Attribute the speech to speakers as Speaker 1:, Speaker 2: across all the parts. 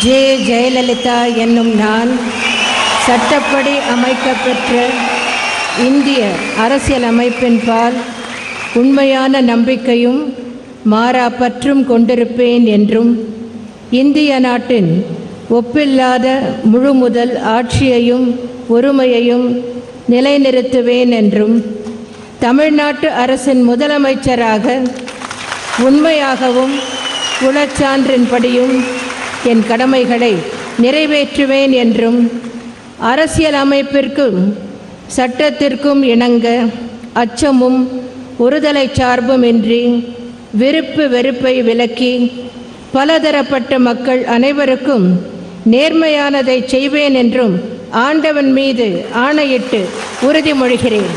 Speaker 1: J Jayalalithaa என்னும் நான் சட்டப்படி அமைக்கப்பெற்ற இந்திய அரசியலமைப்பின் பால் உண்மையான நம்பிக்கையும் மாறா பற்றும் கொண்டிருப்பேன் என்றும் இந்திய நாட்டின் ஒப்பில்லாத முழுமுதல் ஆட்சியையும் ஒருமையையும் நிலைநிறுத்துவேன் என்றும் தமிழ்நாட்டு அரசின் முதலமைச்சராக உண்மையாகவும் உளச்சான்றின்படியும் என் கடமைகளை நிறைவேற்றுவேன் என்றும் அரசியல் அமைப்பிற்கும் சட்டத்திற்கும் இணங்க அச்சமும் ஒருதலை சார்புமின்றி விருப்பு வெறுப்பை விலக்கி பலதரப்பட்ட மக்கள் அனைவருக்கும் நேர்மையானதை செய்வேன் என்றும் ஆண்டவன் மீது ஆணையிட்டு உறுதிமொழிகிறேன்.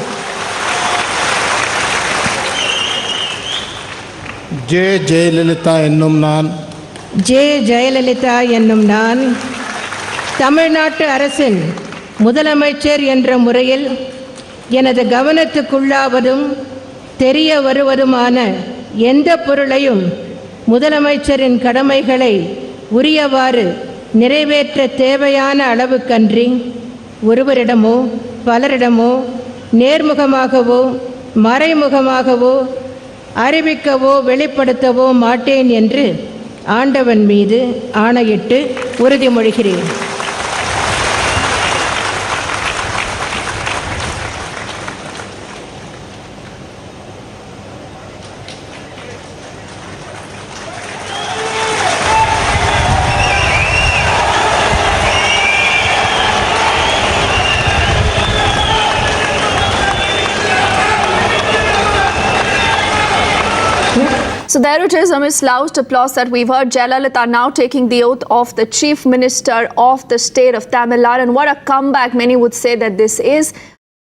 Speaker 2: ஜே ஜெயலலிதா என்னும் நான்
Speaker 1: ஜே ஜெயலலிதா என்னும் நான் தமிழ்நாட்டு அரசின் முதலமைச்சர் என்ற முறையில் எனது கவனத்துக்குள்ளாவதும் தெரிய வருவதுமான எந்த பொருளையும் முதலமைச்சரின் கடமைகளை உரியவாறு நிறைவேற்ற தேவையான அளவுக்கன்றி ஒருவரிடமோ பலரிடமோ நேர்முகமாகவோ மறைமுகமாகவோ அறிவிக்கவோ வெளிப்படுத்தவோ மாட்டேன் என்று ஆண்டவன் மீது ஆணையிட்டு உறுதிமொழிகிறேன்.
Speaker 3: So there it is, amidst loud applause that we've heard, Jayalalitha now taking the oath of the Chief Minister of the state of Tamil Nadu. And what a comeback many would say that this is.